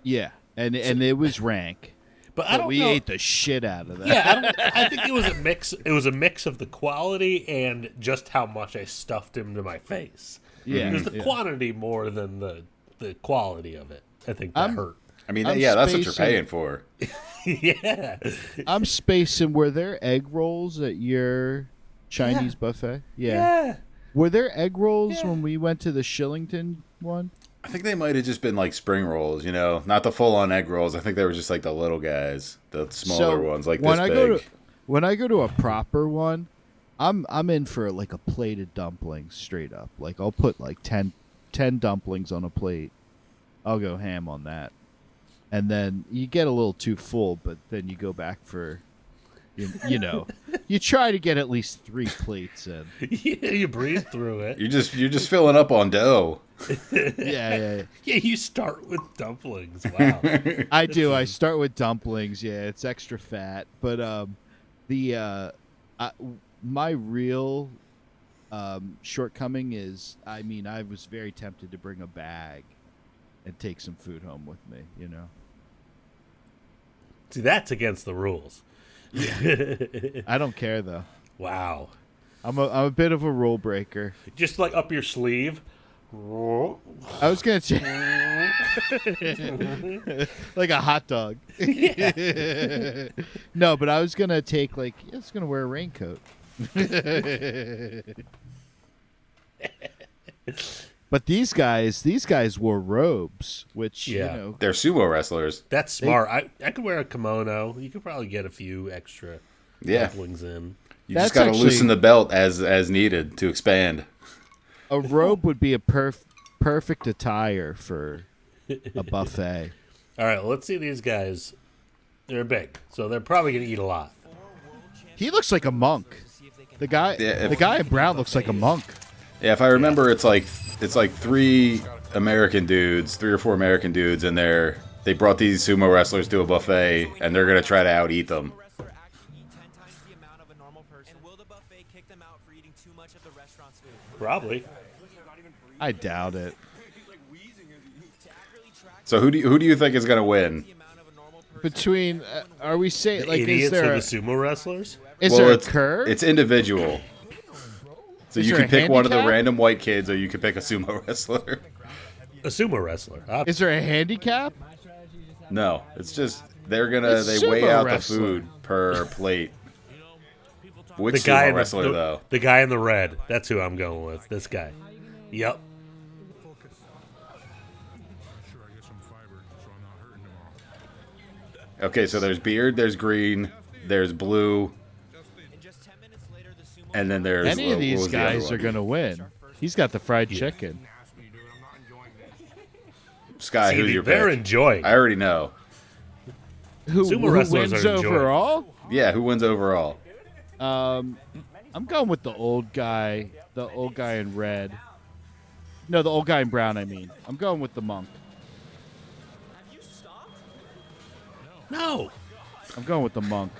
Yeah, and it was rank. But I don't we know. ate the shit out of that. Yeah, I think it was a mix. It was a mix of the quality and just how much I stuffed into my face. Yeah, it was the yeah. quantity more than the quality of it. I think that hurt. I mean, I'm yeah, that's what you're spacing- paying for. Yeah. I'm spacing. Were there egg rolls at your Chinese buffet? Yeah. Were there egg rolls when we went to the Shillington one? I think they might have just been like spring rolls, not the full-on egg rolls. I think they were just like the little guys, the smaller ones, like when this big. When I go to a proper one, I'm in for like a plate of dumplings straight up. Like I'll put like 10 dumplings on a plate. I'll go ham on that. And then you get a little too full, but then you go back for, you try to get at least 3 plates in. Yeah, you breathe through it. You're just filling up on dough. Yeah. Yeah, you start with dumplings. Wow. I do. I start with dumplings. Yeah, it's extra fat. But my real shortcoming is, I was very tempted to bring a bag and take some food home with me. See, that's against the rules. I don't care though. Wow. I'm a bit of a rule breaker. Just like up your sleeve. I was gonna like a hot dog. No, but I was gonna take I was gonna wear a raincoat. But these guys wore robes, which they're sumo wrestlers. That's smart. I could wear a kimono. You could probably get a few extra dumplings in. You just got to loosen the belt as needed to expand. A robe would be a perfect attire for a buffet. All right, well, let's see these guys. They're big, so they're probably going to eat a lot. He looks like a monk. The guy in brown looks like a monk. Yeah, if I remember, it's like 3 or 4 American dudes, and they brought these sumo wrestlers to a buffet, and they're gonna try to out-eat them. Probably. I doubt it. So who do you think is gonna win? Between, are we saying the idiots or the sumo wrestlers? Is there a curve? It's individual. So Is you there can a pick one of the handicap? random white kids, or you can pick a sumo wrestler. A sumo wrestler. Is there a handicap? No, it's just they It's weigh sumo out wrestler. the food per plate. Which The guy sumo wrestler though? The guy in the red. That's who I'm going with. This guy. Yep. Okay, so there's beard, there's green, there's blue, and then there's Any of what these was the other guys one? are gonna win. He's got the fried chicken. Sky, See, who's your they're pick? enjoying. I already know. Sumo Who wrestlers wins are enjoying. overall? Yeah, who wins overall? I'm going with the old guy in red. No, the old guy in brown. I mean, I'm going with the monk. No. I'm going with the monk.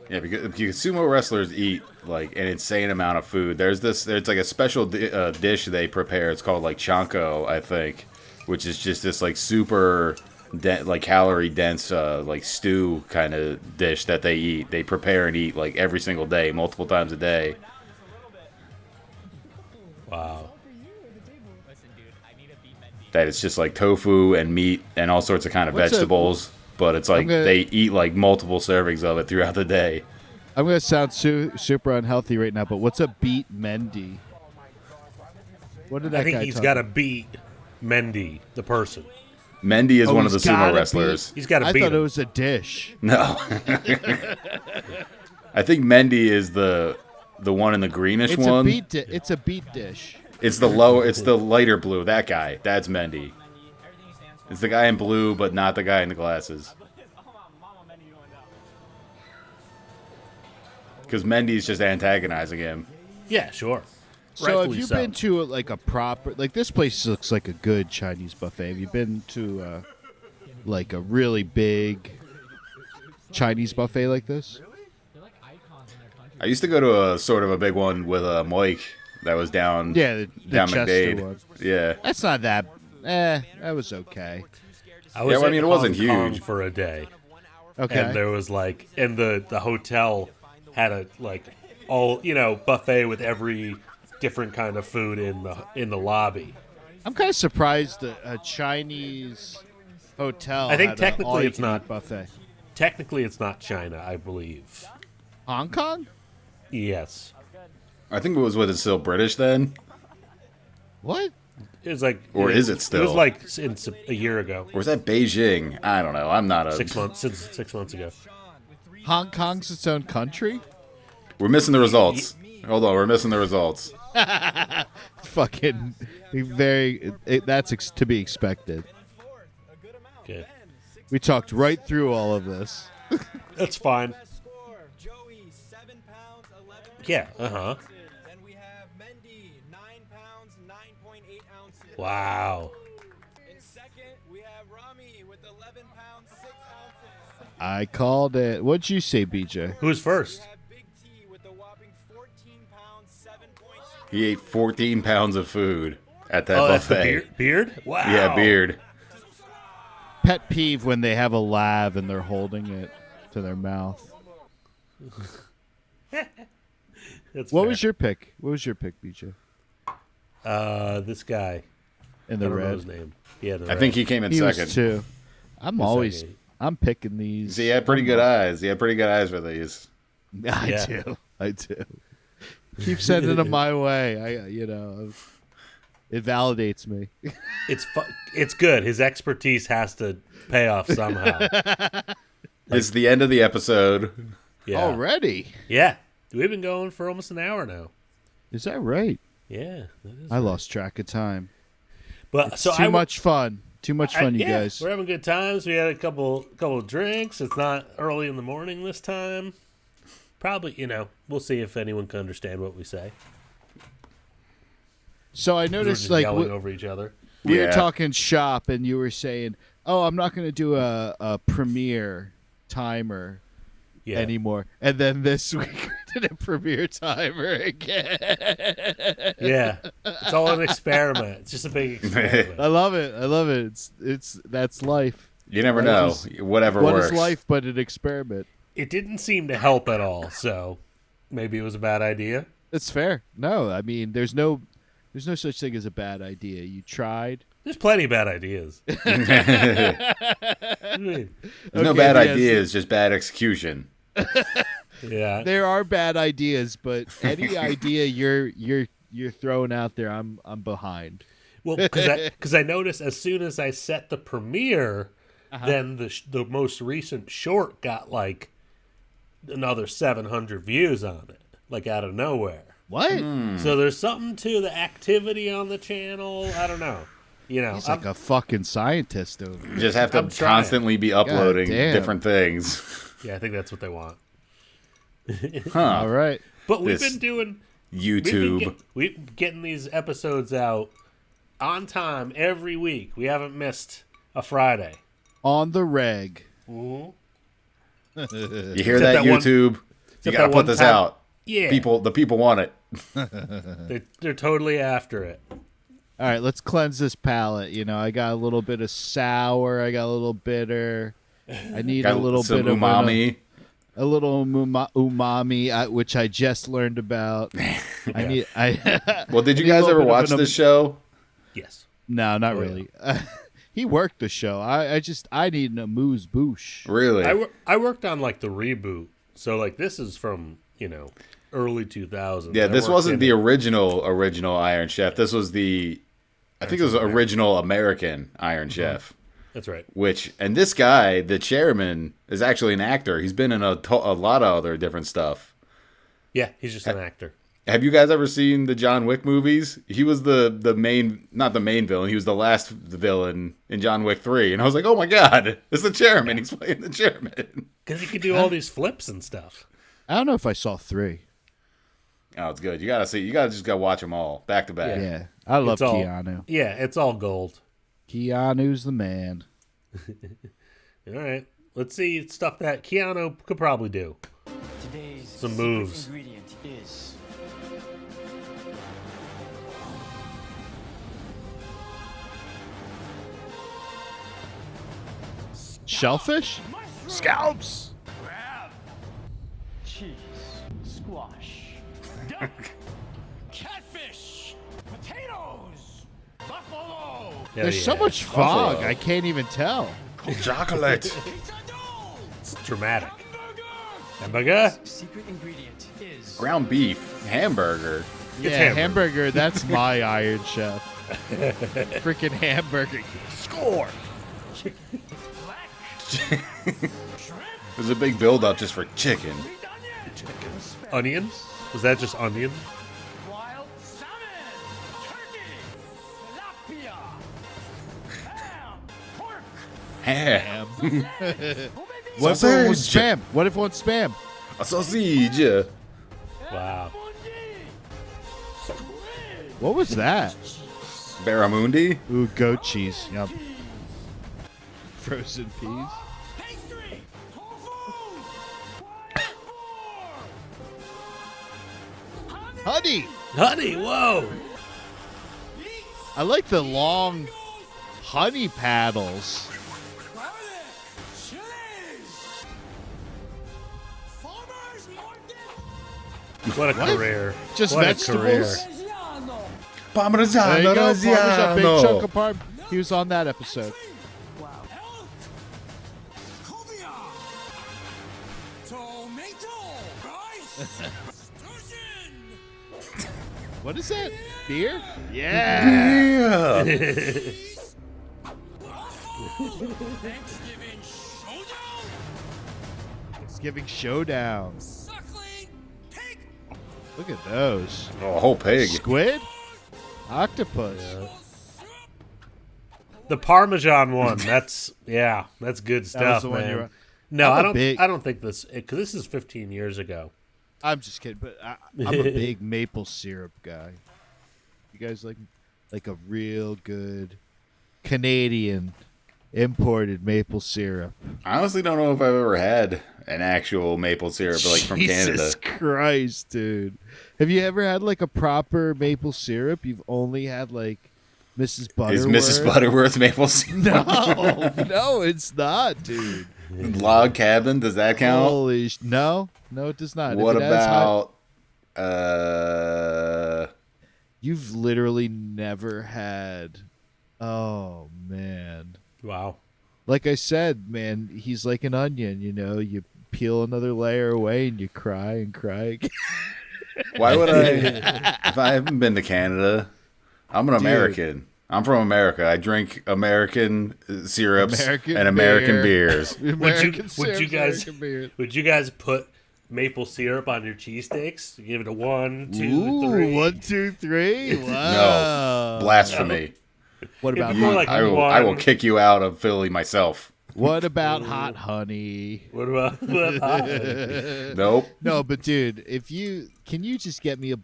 Yeah, because sumo wrestlers eat like an insane amount of food. There's like a special dish they prepare. It's called like chanko, I think, which is just this like super calorie dense like stew kind of dish that they eat. They prepare and eat like every single day, multiple times a day. Wow. That it's just like tofu and meat and all sorts of kind of vegetables. But it's like they eat like multiple servings of it throughout the day. I'm going to sound super unhealthy right now, but what's a beat Mendy? What did that guy I think he's talk got to about? beat Mendy, the person. Mendy is one of the he's gotta sumo wrestlers. He's got to I beat thought him. it was a dish. No. I think Mendy is the one in the greenish It's one. it's a beat dish. It's the lighter blue. That guy. That's Mendy. It's the guy in blue, but not the guy in the glasses. Because Mendy's just antagonizing him. Yeah, sure. So have Rightfully you been to like a proper this place looks like a good Chinese buffet. Have you been to like a really big Chinese buffet like this? I used to go to a sort of a big one with Mike that was down The down Chester McDade. one. Yeah. That's not that. That was okay. I was I mean, in it wasn't Hong Kong huge. for a day. Okay. And there was and the hotel had a all buffet with every different kind of food in the lobby. I'm kind of surprised that a Chinese hotel. I think had technically all you it's can not eat buffet. Technically, it's not China, I believe. Hong Kong. Yes. I think it was still British then? What? It was like, Or is it still? It was like a year ago. Or is that Beijing? I don't know. I'm not a... 6 months, since 6 months ago. Hong Kong's its own country? We're missing the results. Hold on, we're missing the results. Fucking that's to be expected. Okay. We talked right through all of this. That's fine. Yeah, uh-huh. Wow. I called it. What'd you say, BJ? Who's first? He ate 14 pounds of food at that Oh, that's the buffet. beard? Wow. Yeah, beard. Pet peeve when they have a lav and they're holding it to their mouth. What was your pick? What was your pick, BJ? This guy. In the I don't know red. his name. Yeah, I think he came in He second. was too. I'm picking these. He had pretty good eyes. He had pretty good eyes for these. I do. Keep sending them my way. It validates me. It's good. His expertise has to pay off somehow. It's the end of the episode. Yeah. Already? Yeah. We've been going for almost an hour now. Is that right? Yeah. That is I lost track of time. But it's too much fun. Too much fun, you guys. We're having good times. We had a couple of drinks. It's not early in the morning this time. Probably, we'll see if anyone can understand what we say. So I noticed, we're just yelling over each other. We were talking shop, and you were saying, "Oh, I'm not going to do a premiere timer anymore." And then this week we did a premiere timer again. Yeah, it's all an experiment. It's just a big experiment. I love it. That's life. You never know. Whatever what works. What is life but an experiment? It didn't seem to help at all, so maybe it was a bad idea. It's fair. No, I mean, there's no such thing as a bad idea. You tried. There's plenty of bad ideas. There's no bad ideas, just bad execution. Yeah, there are bad ideas, but any idea you're throwing out there, I'm behind. Well, because I noticed as soon as I set the premiere, then the most recent short got like another 700 views on it, like out of nowhere. What? So there's something to the activity on the channel. I don't know. He's like a fucking scientist over here. You just have to constantly be uploading different things. Yeah, I think that's what they want. All right. But we've been doing YouTube. We've been getting these episodes out on time every week. We haven't missed a Friday. On the reg. Mm-hmm. You hear that, YouTube? You got to put this out. Yeah. The people want it. They're totally after it. All right, let's cleanse this palate. I got a little bit of sour. I got a little bitter. I need a little bit of umami. A little umami, which I just learned about. Well, did you guys ever watch this show? Yes. No, not really. He worked the show. I need an amuse bouche. Really? I worked on like the reboot. So like this is from, early 2000s. Yeah, this wasn't the original Iron Chef. This was I think it was the original American Iron Chef. That's right. And this guy, the chairman, is actually an actor. He's been in a lot of other different stuff. Yeah, he's just an actor. Have you guys ever seen the John Wick movies? He was the main, not the main villain. He was the last villain in John Wick 3. And I was like, oh my God, it's the chairman. He's playing the chairman. Because he could do all these flips and stuff. I don't know if I saw 3. Oh, it's good. You gotta just go watch them all back to back. Yeah, I love Keanu. Yeah, it's all gold. Keanu's the man. All right, let's see stuff that Keanu could probably do. Today's some moves. Ingredient is shellfish, scallops, crab, cheese, squash, duck, catfish, potatoes, buffalo. There's so much fog, I can't even tell. Chocolate. It's dramatic. Hamburger? Secret ingredient is Ground beef, hamburger. Yeah, hamburger. That's my Iron Chef. Freaking hamburger. Score. There's a big build up just for chicken. Onion? Was that just onion? wild salmon, turkey, tilapia, ham, pork, Ham. What if it was Sausage. spam? What if it was spam? A sausage. Wow. What was that? Barramundi. Ooh, goat cheese. Yep. Frozen peas. pastry, tofu, Honey. Honey, whoa. I like the long honey paddles. What a career. Just what vegetables? A career. There you Parmesan. go. Parmesan, big Reggiano. chunk of parm. He was on that episode. What is that? Beer? Yeah. Yeah. Thanksgiving Showdown. Look at those. Oh, a whole pig. Squid? Octopus. The Parmesan one. That's good stuff, the one you man. were- No, I'm I a don't. big- I don't think this because this is 15 years ago. I'm just kidding, but I'm a big maple syrup guy. You guys like a real good Canadian imported maple syrup. I honestly don't know if I've ever had an actual maple syrup like from Canada. Jesus Christ, dude. Have you ever had like a proper maple syrup? You've only had like Mrs. Butterworth? Is Mrs. Butterworth maple syrup? No, it's not, dude. Log cabin, does that count? Holy no, it does not. What If it has hot- about You've literally never had. Oh man. Wow. Like I said, man, he's like an onion, you know, you peel another layer away and you cry and cry again. why would I if I haven't been to Canada? I'm an American. I'm from America. I drink American syrups American and American beer. beers. Would you guys put maple syrup on your cheesesteaks? Give it a 1, 2, Ooh, 3. 1, 2, 3. No, Wow. blasphemy. What about It'd be more hot, like I will one. kick you out of Philly myself. what about hot honey? What about Nope. No, but dude, can you just get me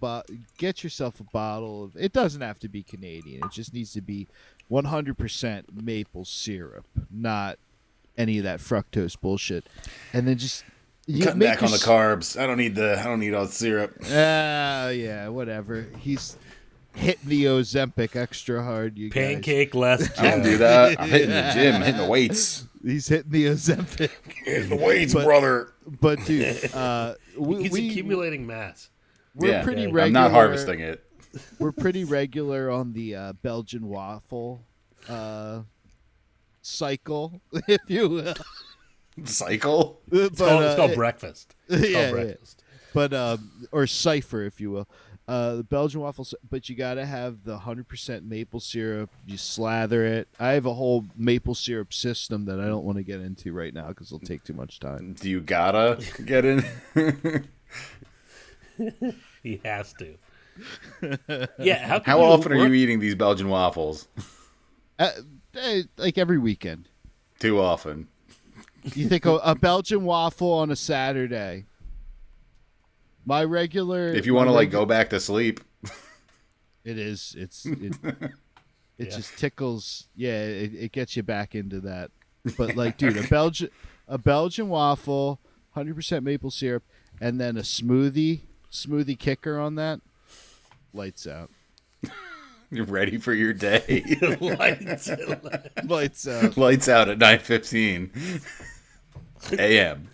get yourself a bottle of, it doesn't have to be Canadian. It just needs to be 100% maple syrup, not any of that fructose bullshit. And then just Cutting back on the carbs. I don't need all the syrup. Yeah, whatever. He's hitting the Ozempic extra hard, you guys. pancake less? I don't do that. I'm hitting the gym, hitting the weights. He's hitting the Ozempic. Hitting the weights, brother. But dude, He's accumulating mass. we're pretty regular. I'm not harvesting it. We're pretty regular on the Belgian waffle cycle, if you will. Cycle? It's called breakfast. It's yeah, called breakfast. But or cipher, if you will. The Belgian waffles, but you got to have the 100% maple syrup. You slather it. I have a whole maple syrup system that I don't want to get into right now because it'll take too much time. Do you gotta get in? He has to. Yeah. How often are you eating these Belgian waffles? Like every weekend. Too often. You think a Belgian waffle on a Saturday? My regular. If you want to go back to sleep. It is. It just tickles. Yeah, it gets you back into that. But like, dude, a Belgian waffle, 100% maple syrup, and then a smoothie kicker on that. Lights out. You're ready for your day. Lights out. Lights out at 9:15 a.m.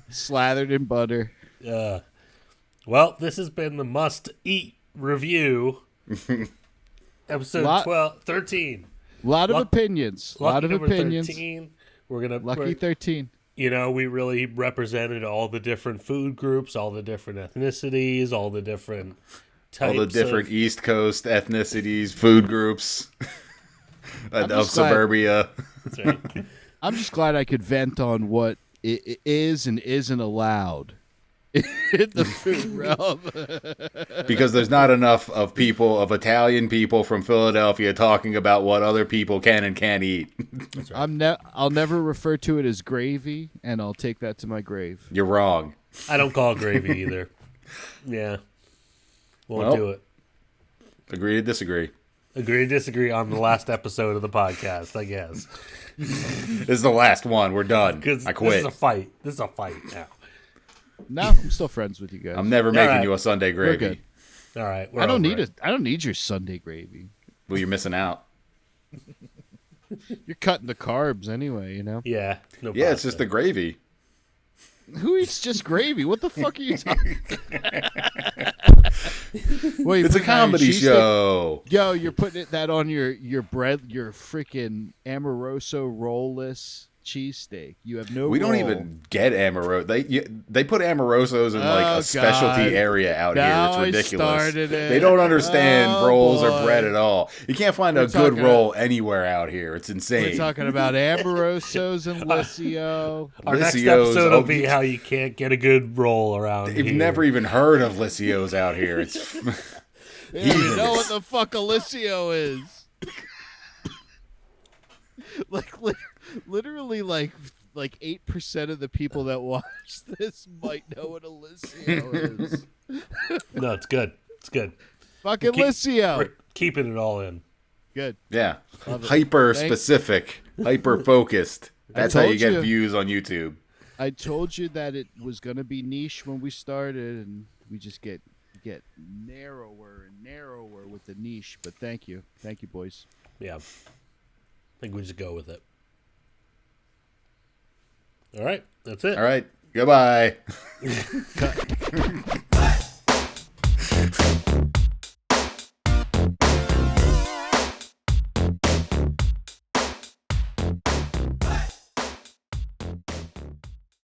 Slathered in butter. Well, this has been the Must Eat Review. Episode 13. A lot of opinions. A lot of Number opinions. 13. We're gonna Lucky 13. You know, we really represented all the different food groups, all the different ethnicities, all the different types All the different of... East Coast ethnicities, food groups of just suburbia. That's right. I'm just glad I could vent on what it is and isn't allowed in the food realm. Because there's not enough of Italian people from Philadelphia talking about what other people can and can't eat. That's right. I'll never refer to it as gravy, and I'll take that to my grave. You're wrong. I don't call it gravy either. Yeah. Won't Well. do it. Agree to disagree. Agree to disagree on the last episode of the podcast, I guess. This is the last one. We're done. Because I quit. This is a fight. This is a fight now. No, I'm still friends with you guys. I'm never making right. you a Sunday We're gravy. good. All right. I don't need your Sunday gravy. Well, you're missing out. You're cutting the carbs anyway, you know. Yeah. No Yeah, it's pasta. just the gravy. Who eats just gravy? What the fuck are you talking? Wait, It's a comedy show. Yo, you're putting that on your bread, your freaking Amoroso rollless cheesesteak. You have no. We don't roll. even get Amoroso. They put Amorosos in like Oh, a specialty God. area out Now here. I It's ridiculous. started it. They don't understand Oh, rolls boy. or bread at all. You can't find a We're good talking- roll anywhere out here. It's insane. We're talking about Amorosos and Licio. Our next Lycios, episode will be how you can't get a good roll around You've here. never even heard of Lycios out here. It's They don't even know what the fuck a Licio is. Literally, like 8% of the people that watch this might know what a Licio is. No, it's good. It's good. Fucking Keep- Licio. We're keeping it all in. Good. yeah, Love it. hyper Thank- specific, hyper focused. That's how you told get you. views on YouTube. I told you that it was going to be niche when we started, and we just get narrower and narrower with the niche. But thank you, boys. Yeah. I think we just go with it. All right. That's it. All right, goodbye. Cut.